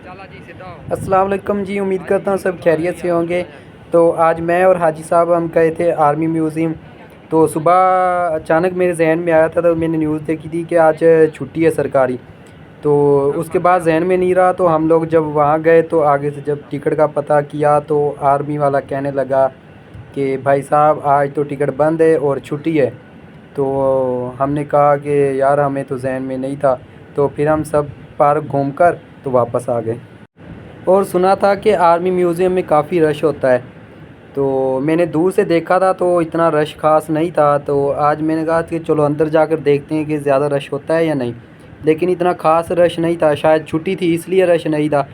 अस्सलाम वालेकुम जी, उम्मीद करता हूँ सब खैरियत से होंगे। तो आज मैं और हाजी साहब हम गए थे आर्मी म्यूज़ियम। तो सुबह अचानक मेरे जहन में आया था, तो मैंने न्यूज़ देखी थी कि आज छुट्टी है सरकारी। तो उसके बाद जहन में नहीं रहा, तो हम लोग जब वहाँ गए तो आगे से जब टिकट का पता किया तो आर्मी वाला कहने लगा कि भाई साहब आज तो टिकट बंद है और छुट्टी है। तो हमने कहा कि यार हमें तो जहन में नहीं था। तो फिर हम सब पार्क घूमकर तो वापस आ गए। और सुना था कि आर्मी म्यूज़ियम में काफ़ी रश होता है। तो मैंने दूर से देखा था तो इतना रश ख़ास नहीं था। तो आज मैंने कहा कि चलो अंदर जाकर देखते हैं कि ज़्यादा रश होता है या नहीं। लेकिन इतना ख़ास रश नहीं था, शायद छुट्टी थी इसलिए रश नहीं था।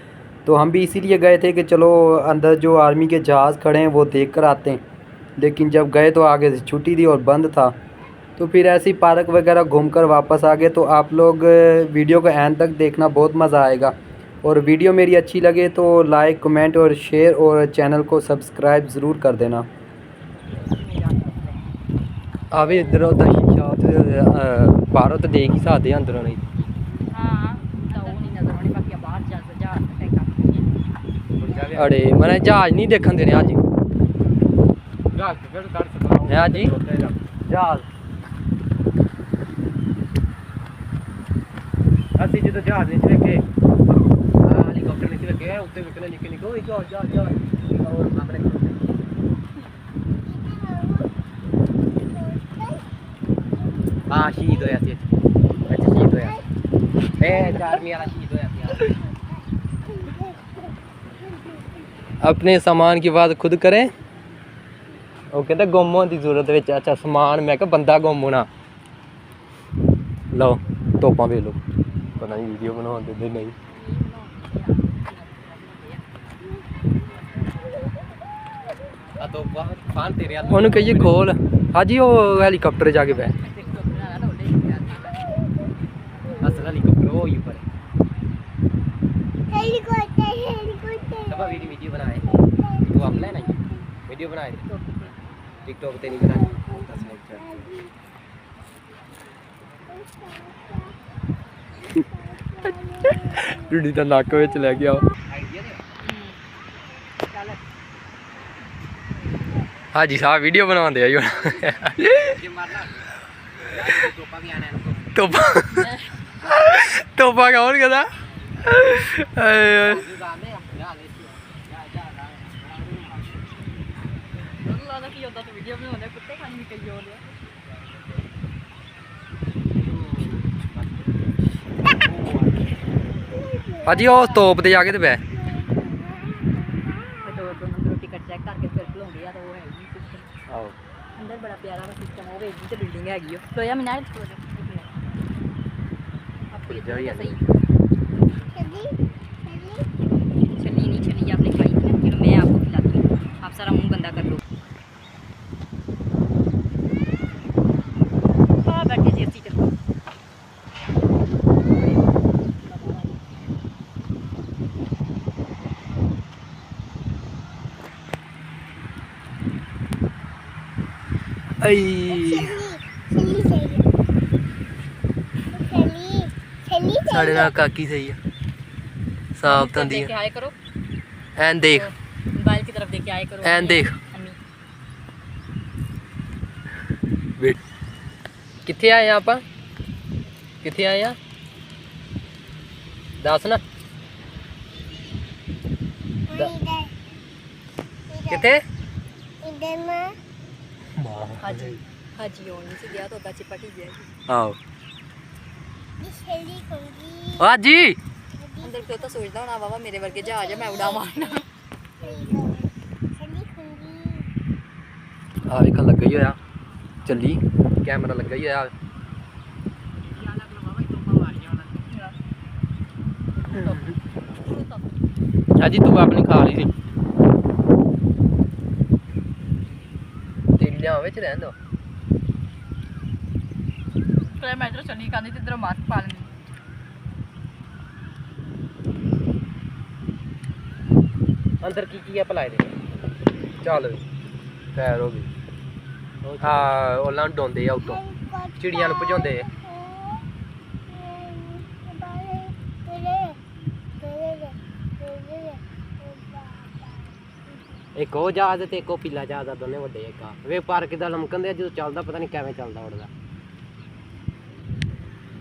तो हम भी इसीलिए गए थे कि चलो अंदर जो आर्मी के जहाज़ खड़े हैं वो देख कर आते हैं। लेकिन जब गए तो आगे से छुट्टी थी और बंद था। तो फिर ऐसे ही पार्क वगैरह घूमकर वापस आ गए। तो आप लोग वीडियो को एंड तक देखना, बहुत मज़ा आएगा। और वीडियो मेरी अच्छी लगे तो लाइक, कमेंट और शेयर और चैनल को सब्सक्राइब ज़रूर कर देना। आवे इधर उधर शीशा बाहरों तो देख ही सकते अंदरों नहीं। अरे मैंने जहाज नहीं देखन देने आज जी जहाज असि जो जहाज नहीं लगे हेलीकॉप्टर नहीं लगे उत्ते विकने निके निको जहाज और सामने हाँ शहीद होया सी अच्छा शहीद होया आर्मी वाला शहीद होया अपने सामान की बात खुद करें। वो कहते गुम होने की जरूरत है। अच्छा समान मैं क्या बंदा गुम होना। लो तोपा वे लो पता नहीं वीडियो बना देते नहीं। ਉਹਨੂੰ ਕਹੀਏ ਖੋਲ ਹਾਜੀ ਉਹ ਹੈਲੀਕਾਪਟਰ ਜਾ ਕੇ ਬੈ ਅਸਲ ਹੈਲੀਕਾਪਟਰ ਉਹ ਹੀ ਉੱਪਰ हेलीकॉप्टर तब वीडियो बनाए तू आप लेना वीडियो बनाए टिकटॉक पे नहीं बनाए 10 मिनट रुड़ी का नक विच ले गया। हाजी साहब वीडियो बनाते आई तोपा तोपा कौन कहता हाजी वो तोप ते जाके ते बह टिकट चेक करके फिर बुलाਉਂਦੇ ਆ ਤਾਂ ਉਹ ਹੈ ਜੀ ਸਿਸਟਮ ਆਓ ਅੰਦਰ ਬੜਾ ਪਿਆਰਾ ਵਾ ਸਿਸਟਮ ਉਹ ਵੇਖੀ ਤੇ ਬਿਲਡਿੰਗ ਹੈਗੀ ਉਹ ਲੋਇਆ ਮਿਨਾਰ आपको ये सही चलिए नहीं चलिए आपने खाई थी ना, चलो मैं आपको खिलाती हूँ, आप सारा मुंह गंदा कर लो। हाँ बैठे जी अच्छी चलो साढ़े नाल काकी सही है साफ तंदी आए करो एन देख मोबाइल की तरफ देख के आए करो एन देख किथे आए आप किथे आए हैं दस ना किथे हाजी हाजी होने से गया तो बच्चे पटी जाएगी। आओ हाजी अंदर क्यों तो सोचता होना बाबा मेरे वर्गे जहाज है मैं उड़ा मारना आ वेख लगा ही होया चली कैमरा लगा ही होया हाजी तू अपनी खा ली थी तेलियां विच रहन दो मैं इधर चली खानी इधर मास्क पा लेनी अंदर की है भलाए दे चल खैर हो गई हाँ ओला डोंदे आ उतों चिड़ियां भजाते ਇੱਕ ਉਹ ਜਹਾਜ਼ ਤੇ ਇੱਕ ਉਹ ਪੀਲਾ ਜਹਾਜ਼ ਆ, ਦੋਨੇ ਵੱਡੇ ਇੱਕ ਆ ਵੇ ਪਰ ਕਿੱਦਾਂ ਲਮਕਣ ਦੇ ਜਦੋਂ ਚੱਲਦਾ ਪਤਾ ਨਹੀਂ ਕਿਵੇਂ ਚੱਲਦਾ ਉੜਦਾ।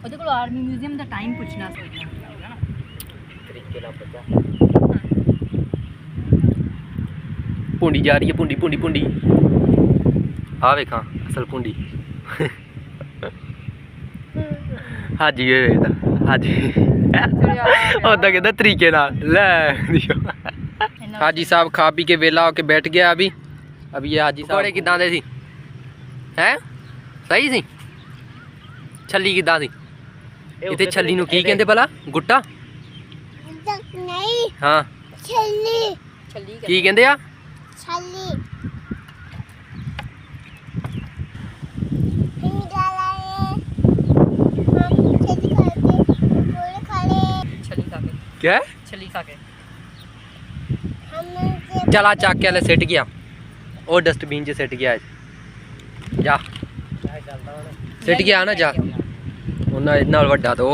ਉਹਦੇ ਕੋਲ ਆਰਮੀ ਮਿਊਜ਼ੀਅਮ ਦਾ ਟਾਈਮ ਪੁੱਛਣਾ ਸੀ ਨਾ ਤਰੀਕੇ ਨਾਲ ਪਤਾ। ਭੁੰਡੀ ਜਾ ਰਹੀ ਹੈ, ਭੁੰਡੀ ਭੁੰਡੀ ਭੁੰਡੀ ਆ ਵੇਖਾਂ ਅਸਲ ਭੁੰਡੀ। ਹਾਜੀ ਇਹ ਵੇਖਦਾ ਹਾਜੀ ਉਹਦਾ ਕਹਿੰਦਾ ਤਰੀਕੇ ਨਾਲ ਲੈ ਦਿਓ। हाजी साहब खा पी के वेला होके बैठ गया अभी ये हाजी साहब किदा दे सी हैं सही सी छली किदा सी इत्थे छली नूं की कहंदे भला गुट्टा नहीं हाँ छली की कहंदे आ छली क्या छली खा के चला चक के सिट गया और डस्टबिन च सिट गया जा सिट गया ना जा उन्हें इस नाल वड्डा तो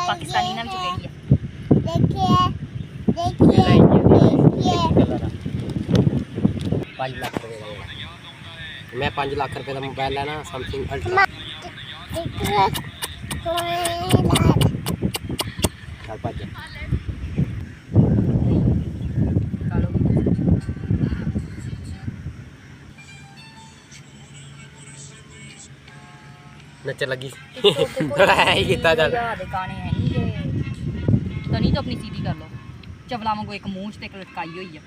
पाकिस्तानी नाम चुकेगी देखिए देखिए 5 लाख रुपए मैं 5 लाख रुपए का मोबाइल लेना सैमसंग अल्ट्रा चल भज नच लगी कितना चल गाने हैं नहीं तो अपनी सीधी कर लो चवला वांगू एक मूंह च ते लटकाई हुई है।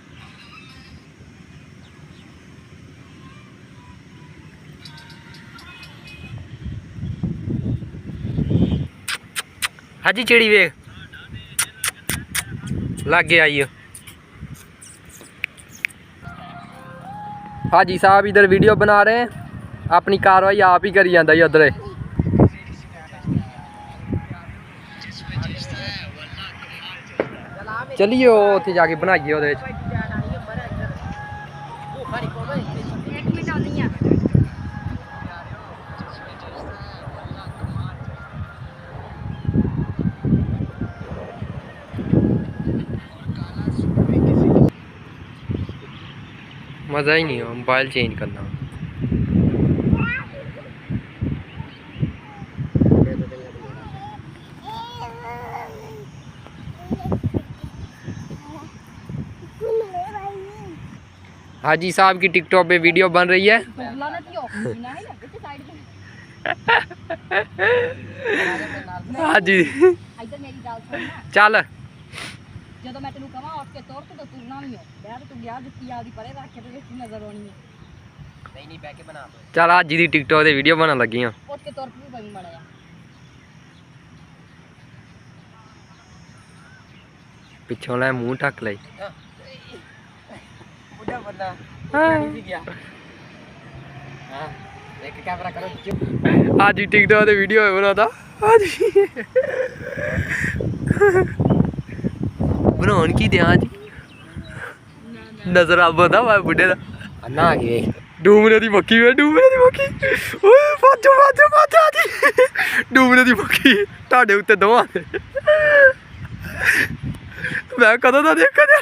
हाजी चिड़ी वेख लागे आई हाजी साहब इधर वीडियो बना रहे हैं, अपनी कार्रवाई आप ही करी जाता जी उधर। चलिए उत्थे जाके बनाइए ओहदे विच। मज़ा ही नहीं है मोबाइल चेंज करना। हाजी साहब की टिकटॉक पे वीडियो बन रही है। हाजी चल ਜਦੋਂ ਮੈਂ ਤੈਨੂੰ ਕਹਾਂ ਉੱਠ ਕੇ ਤੁਰ ਤੂੰ ਤੁਰਨਾ ਨਹੀਂ ਹੋ ਯਾਰ ਤੂੰ ਗਿਆ ਜੁੱਤੀ ਆਪਦੀ ਪਰੇ ਰੱਖ ਕੇ ਤੇ ਨਜ਼ਰ ਆਉਣੀ ਹੈ ਨਹੀਂ ਬਹਿ ਕੇ ਬਣਾ ਦੋ चल हाजी दी टिकटॉक ते वीडियो बनन लगी हां। ਉੱਠ ਕੇ ਤੁਰ ਵੀ ਬਣੀ ਮੜਿਆ पिछों ले मुंह ढक ले ਬੁੱਢਾ ਬੰਦਾ ਨਹੀਂ ਸੀ ਗਿਆ ਹਾਂ ਇੱਕ ਕੈਮਰਾ ਕਰੋ हाजी टिकटॉक ते वीडियो बनाता हाजी बनाउन की दियां जी नजर आबदा वा बुड्ढे दा अन्ना आ गए डूमने दी मक्खी वे डूमने दी मक्खी ओए फाजो फाजो फाजो जी डूमने दी मक्खी ਤੁਹਾਡੇ ਉੱਤੇ ਦੋਵਾਂ ਦੇ मैं कदों दा देखा जा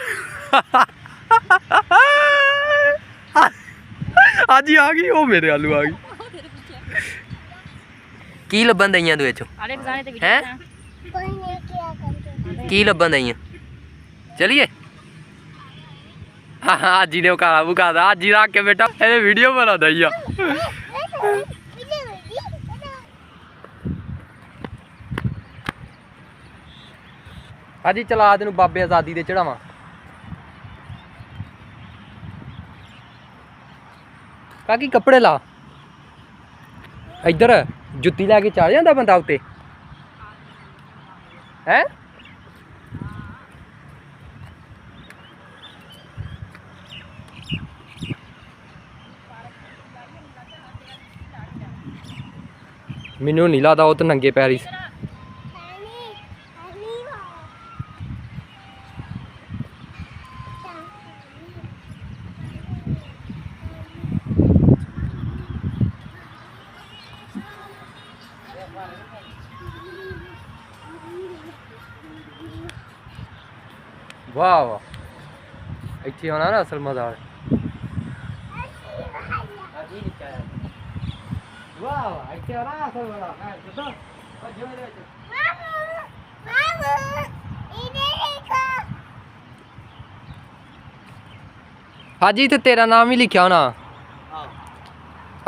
आज ही आ गई वो मेरे आलू आ गई की लभन दईयां तू विचों ਆਲੇ ਬਜ਼ਾਨੇ ਤੇ हैं कोई नहीं क्या करते की लभन दईयां चलिए हाँ आज ही ने काला बुकादा आज ही रख के बेटा ये वीडियो बना दईया आज ही चला तेन बाबे आजादी दे चढ़ावा काकी कपड़े ला इधर जुत्ती लैके चढ़ जाता बंदा उत्ते हैं मैनू नहीं लगता वो तो नंगे पैर ही ਵਾਹ ਵਾਹ ਇੱਥੇ ਆਉਣਾ ਨਾ ਅਸਲ ਮਜ਼ਾ ਵਾਹ ਵਾਹ ਇੱਥੇ ਆਉਣਾ ਅਸਲ ਮਜ਼ਾ ਮੈਂ ਜਦੋਂ ਜੋ ਇਹਦੇ ਵਿੱਚ मामू इधर देखो ਹਾਜੀ ਤੇ ਤੇਰਾ ਨਾਮ ਹੀ ਲਿਖਿਆ ਹੋਣਾ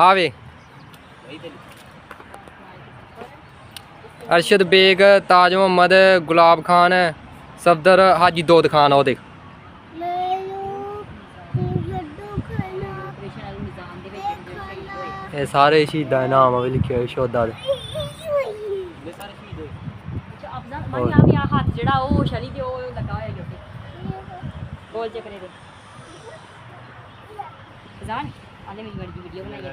ਆਵੇ ਅਰਸ਼ਦ ਬੇਗ ਤਾਜ ਮੁਹੰਮਦ ਗੁਲਾਬ ਖਾਨ ਸਫਦਰ ਹਾਜੀ ਦੋਦ ਖਾਨ ਉਹ ਦੇਖ मेरू लड्डू खाना ਆਪਰੇਸ਼ਨ ਵਾਲੇ ਨਿਜ਼ਾਮ ਦੇ ਵਿੱਚ ਜਿਹੜੇ ਸ਼ਹੀਦ ਹੋਏ ਇਹ ਸਾਰੇ ਸ਼ਹੀਦਾਂ ਦੇ ਨਾਮ ਆਵੇ ਲਿਖੇ ਹੋਏ ਸ਼ੋਧਾ ਦੇ ਅੱਛਾ ਅਫਜ਼ਾਲ ਮਾਨੀ ਆ ਵੀ ਆ ਹੱਥ ਜਿਹੜਾ ਉਹ ਸ਼ਲੀ ਤੇ ਉਹ ਲੱਗਾ ਹੋਇਆ ਜੋ ਗੋਲ ਚੱਕਰੇ ਦੇ ਜਾਨ ਆਲੇ ਮੇਰੀ ਬੜੀ ਵੀਡੀਓ ਬਣਾਈ ਹੈ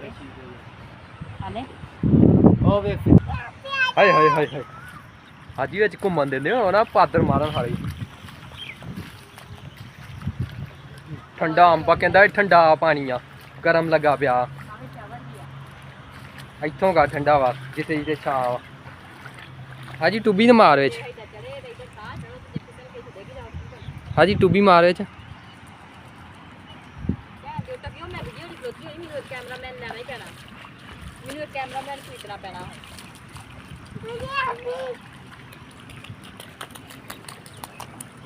ਆਲੇ ਹਾਏ ਹਾਏ ਹਾਏ ਹਾਏ ਹਾਜੀ ਵਿੱਚ ਘੁੰਮਣ ਦਿੰਦੇ ਹੋ ਨਾ ਪਾਦਰ ਮਾਰਨ ਵਾਲੇ ਠੰਡਾ ਅੰਬਾ ਕਹਿੰਦਾ ਇਹ ਠੰਡਾ ਪਾਣੀ ਆ ਗਰਮ ਲੱਗਾ ਪਿਆ ਇੱਥੋਂ ਗਾ ਠੰਡਾ ਵਾ ਜਿੱਥੇ ਜਿੱਥੇ ਛਾਂ ਵਾ ਹਾਜੀ ਟੂਬੀ ਨੇ ਮਾਰ ਵਿੱਚ ਹਾਜੀ ਟੂਬੀ ਮਾਰ ਵਿੱਚ ਕੈਮਰਾਮੈਨ ਲੈਣਾ ਹੀ ਪੈਣਾ ਮੈਨੂੰ ਇੱਕ ਕੈਮਰਾਮੈਨ ਖਰੀਦਣਾ ਪੈਣਾ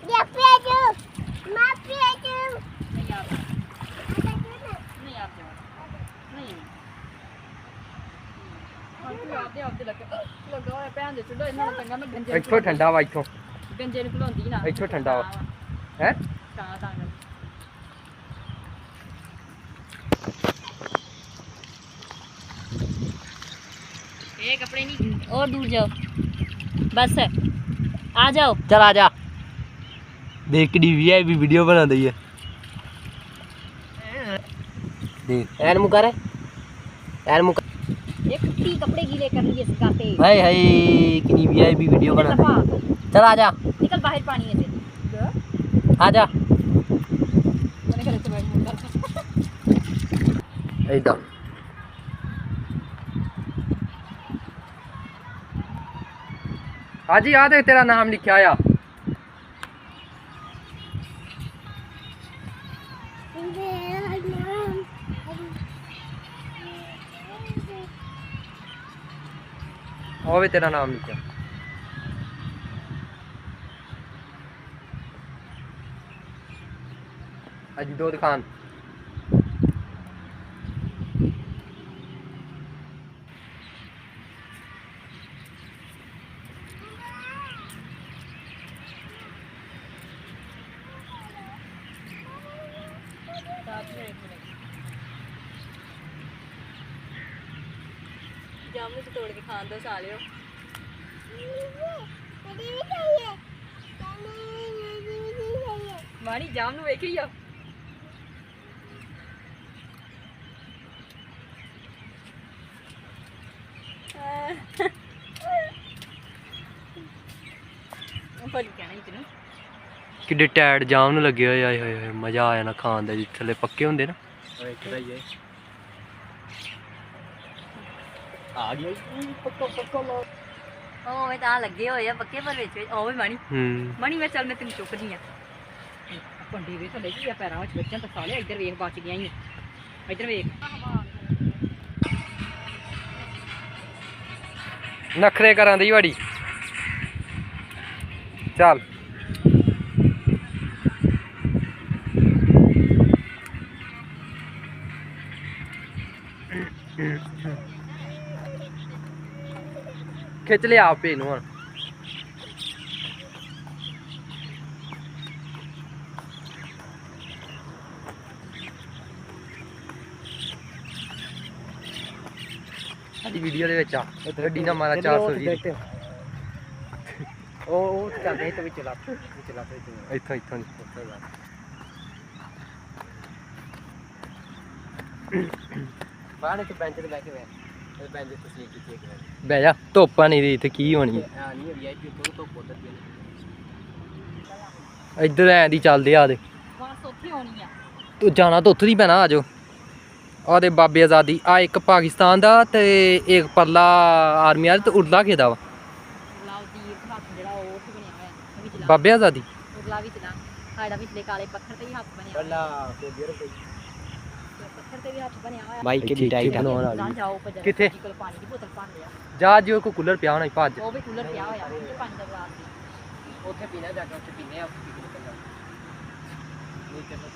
ये पेजू मां पेजू ਨਹੀਂ ਆਪ ਨਹੀਂ ਆਪ ਨਹੀਂ ਆਪਦੇ ਲੱਗਾ ਹੋਇਆ ਭੈਣ ਦੇ ਚੁੱਲ੍ਹੇ ਇਹਨਾਂ ਨੂੰ ਚੰਗਾ ਮੈਂ ਗੰਜੇ ਇੱਥੋਂ ਠੰਡਾ ਵਾ ਇੱਥੋਂ ਗੰਜੇ ਨੂੰ ਭੁਲਾਉਂਦੀ ਨਾ ਇੱਥੋਂ ਠੰਡਾ ਵਾ ਹੈ ਤਾਂ ये कपड़े नहीं और दूर जाओ बस आ जाओ चल आ जा देख डी वीआईपी वीडियो बना दी है देख एन मुकर है एन मुकर ये कुत्ती कपड़े गीले कर रही है सिखाते हाय हाय कितनी वीआईपी वीडियो बना दी है। चल आ जा निकल बाहर पानी है से आ जा मैंने कहा तो मैं मुंडा एकदम हाजी आ देख तेरा नाम लिखा आया और तेरा नाम लिखा हाजी दूध खान जामुन तो तोड़ के खान दो सालियो मानी जामुन वेखे ही ਕਿੱਡੇ ਟੈਡ ਜਾਮ ਨੂੰ ਲੱਗੇ ਹੋਏ ਆਏ ਹੋਏ ਮਜ਼ਾ ਆ ਜਾਣਾ ਖਾਣ ਦਾ ਜੀ ਥੱਲੇ ਪੱਕੇ ਹੁੰਦੇ ਨਾ ਆ ਗਿਆ ਪੱਕਾ ਪੱਕਾ ਲਾ ਉਹ ਤਾਂ ਲੱਗੇ ਹੋਏ ਆ ਪੱਕੇ ਪਰ ਵਿੱਚ ਉਹ ਵੀ ਮਾਣੀ ਮਾਣੀ ਮੈਂ ਚੱਲ ਮੈਂ ਤੈਨੂੰ ਚੁੱਕਦੀ ਆ ਪੰਡੇ ਵੇ ਥੱਲੇ ਕੀ ਆ ਪੈਰਾਂ ਵਿੱਚ ਬੱਚਿਆਂ ਤਾਂ ਸਾਲੇ ਇੱਧਰ ਵੇਖ ਬਚ ਗਿਆ ਹੀ ਇੱਧਰ ਵੇਖ ਨਖਰੇ ਕਰਾਂ ਦੀ ਵਾੜੀ ਚੱਲ खिच लिया आप ही हूँ वीडियो गड्डी ना मारा 400 जी इथों इथों बह जा धुप्प नहीं दी इतने की होनी इधर ऐ दी चलते आ तू जाना तो उत्थों दी पैना आ जाओ आदे बाबे आज़ादी आ एक पाकिस्तान दा ते एक परला आर्मी आह्ला ते उरला केह्दा वा बाबे आज़ादी ਸਾਡਾ ਪਿਛਲੇ ਕਾਲੇ ਪੱਥਰ ਤੇ ਵੀ ਹੱਥ ਬਣਿਆ ਅੱਲਾ ਫੇਰ ਗਿਰ ਪਈ ਪੱਥਰ ਤੇ ਵੀ ਹੱਥ ਬਣਿਆ ਹੋਇਆ ਬਾਈਕ ਕਿਹੜੀ ਟਾਈਟ ਬਣਾਉਣ ਨਾ ਵਾਲੀ ਜਾਓ ਭੱਜ ਕਿੱਥੇ? ਕੋਲ ਪਾਣੀ ਦੀ ਬੋਤਲ ਭਰ ਲਿਆ ਜਾ ਜੀ ਉਹ ਕੋ ਕੂਲਰ ਪਿਆ ਹੋਣਾ ਭੱਜ ਉਹ ਵੀ ਕੂਲਰ ਪਿਆ ਹੋਇਆ ਉਹ ਪਾਣੀ ਦਾ ਗਲਾਸ ਸੀ ਉੱਥੇ ਪੀਣਾ ਜਾ ਕੇ ਉੱਥੇ ਪੀਨੇ ਆ ਉੱਥੇ ਪੀ ਕੇ ਚੱਲ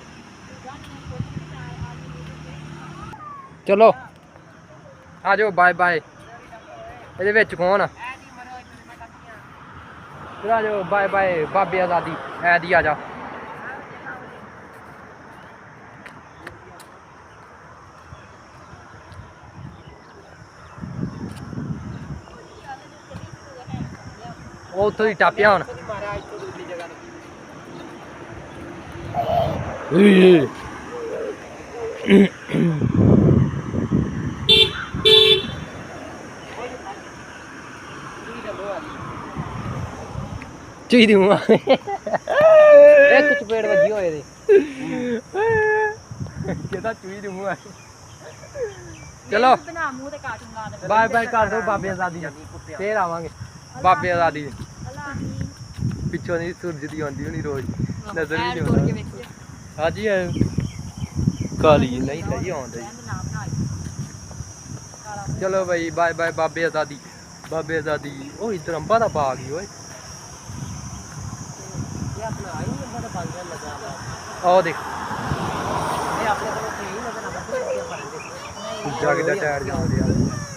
ਚਲੋ ਆ ਜਾਓ ਬਾਏ ਬਾਏ ਇਹਦੇ ਵਿੱਚ ਕੌਣ ਆ ਚਲਾ ਜਾਓ ਬਾਏ ਬਾਏ ਬਾਬੇ ਆਜ਼ਾਦੀ ਐ ਦੀ ਆ ਜਾ ਉਹ ਉੱਥੋਂ ਦੀ ਟਾਪਿਆ ਹੁਣ ਚੀਦੀ ਮੂੰਹ ਇੱਕ ਚਪੇੜ ਵੱਜੀ ਹੋਏ ਦੇ ਕਿਹਦਾ ਚੂਈ ਦੀ ਮੂੰਹ ਆ ਚਲੋ ਬਣਾ ਮੂੰਹ ਤੇ ਕਾਟੂਨ ਲਾ ਦੇ ਬਾਏ ਬਾਏ ਕਰ ਦੋ ਬਾਬੇ ਆਜ਼ਾਦੀ ਫੇਰ ਆਵਾਂਗੇ ਬਾਬੇ ਆਜ਼ਾਦੀ ਪਿੱਛੋਂ ਦੀ ਸੂਰਜ ਦੀ ਆਉਂਦੀ ਹੋਣੀ ਰੋਜ਼ ਨਜ਼ਰ ਹੀ ਨਹੀਂ ਆਉਂਦਾ ਹਾਂਜੀ ਕਾਲੀ ਨਹੀਂ ਸਹੀ ਆਉਂਦਾ ਚਲੋ ਭਾਈ ਬਾਏ ਬਾਏ ਬਾਬੇ ਆਜ਼ਾਦੀ ਬਾਬੇ ਆਜ਼ਾਦੀ ਉਹ ਇਧਰ ਅੰਬਾਂ ਦਾ ਬਾਗ ਹੀ ਓਏ ਇਹ ਆਪਣਾ ਆਈ ਅੰਬਾਂ ਦਾ ਬਾਗ ਲੱਗਾ ਉਹ ਦੇਖ ਇਹ ਆਪਣੇ ਕੋਲ ਤੇ ਹੀ ਨਜ਼ਰ ਆਉਂਦਾ ਜੱਗ ਦਾ ਟਾਇਰ ਜਾਂਦੇ ਆ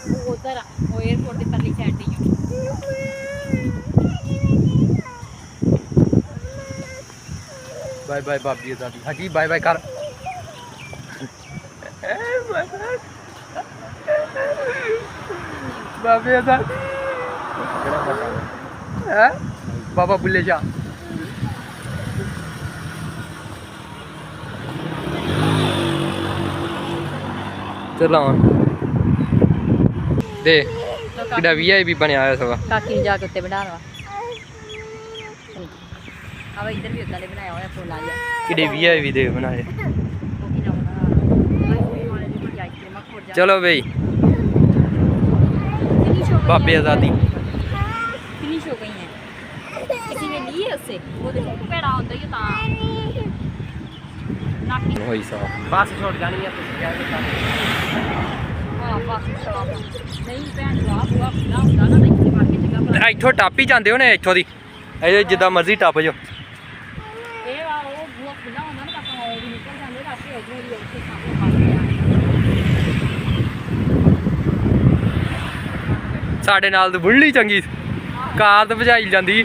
ਉਹ ਉਧਰ ਆ ਉਹ 에어ਪੋਰਟ ਦੇ ਪਰਲੀ ਸਾਈਡ ਤੇ ਹੀ ਬਾਏ ਬਾਏ ਬਾਬੀ ਆਜ਼ਾਦੀ ਹਾਂਜੀ ਬਾਏ ਬਾਏ ਕਰ ਬਾਬੇ ਆਜ਼ਾਦੀ ਹੈ ਬਾਬਾ ਬੁੱਲੇ ਸ਼ਾਹ ਚਲਾਉਣ ਦੇ ਕਿਹੜਾ ਵੀਆਈਪੀ ਬਣਿਆ ਹੋਇਆ ਸਵਾ ਕਾਕੀ ਨੂੰ ਜਾ ਕੇ ਉੱਤੇ ਬਿਠਾਉਣਾ ਆਵਾ ਇੱਧਰ ਵੀ ਉਦਾਂ ਦੇ ਬਣਾਇਆ ਹੋਇਆ ਫੁੱਲ ਆ ਜਾ ਕਿਹੜੇ ਵੀਆਈਪੀ ਦੇ ਬਣਾਏ ਉਹ ਕੀ ਨਾ ਹੋਣਾ ਦੀ ਆਈਸਕ੍ਰੀਮ ਖੋਰ ਜਾ ਚਲੋ ਬਈ फिनिश हो गई बाबे है। आज़ादी। फिनिश हो गई है किसी ने ली है उससे वो देखो पेड़ा होता है ता नाकी ਹੋਈ ਸਾਫ ਬੱਸ ਛੁੱਟ ਜਾਣੀ ਆ ਤੁਸੀਂ ਜਾ ਕੇ हां बस स्टॉप नहीं भैन वाह बुआ खुला होता ना तो इतनी मार के जगह पर ਇੱਥੋਂ ਟੱਪ ਹੀ ਜਾਂਦੇ ਹੋ ਨੇ ਇੱਥੋਂ ਦੀ ਇਹ ਜਿੱਦਾਂ ਮਰਜ਼ੀ ਟੱਪ ਜਾਓ ਇਹ ਵਾ ਉਹ ਬੂਆ ਖੁੱਲਾ ਹੁੰਦਾ ਨਾ ਤਾਂ ਆਪਾਂ ਉਹ ਵੀ ਨਿਕਲ ਜਾਂਦੇ ਰਾਤੀ ਉਧਰੋਂ ਦੀ ਉੱਥੇ ਸਾਹਮਣੇ ਫਸ ਗਿਆ ਸਾਡੇ ਨਾਲ ਤਾਂ ਬੁੱਢੀ ਚੰਗੀ ਕਾਰ ਤੇ ਭਜਾਈ ਜਾਂਦੀ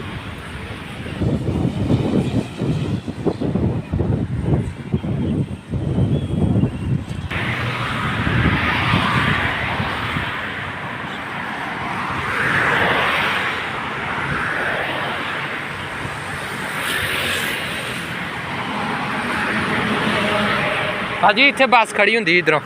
ਹਾਂਜੀ ਇੱਥੇ ਬੱਸ ਖੜੀ ਹੁੰਦੀ ਇਧਰੋਂ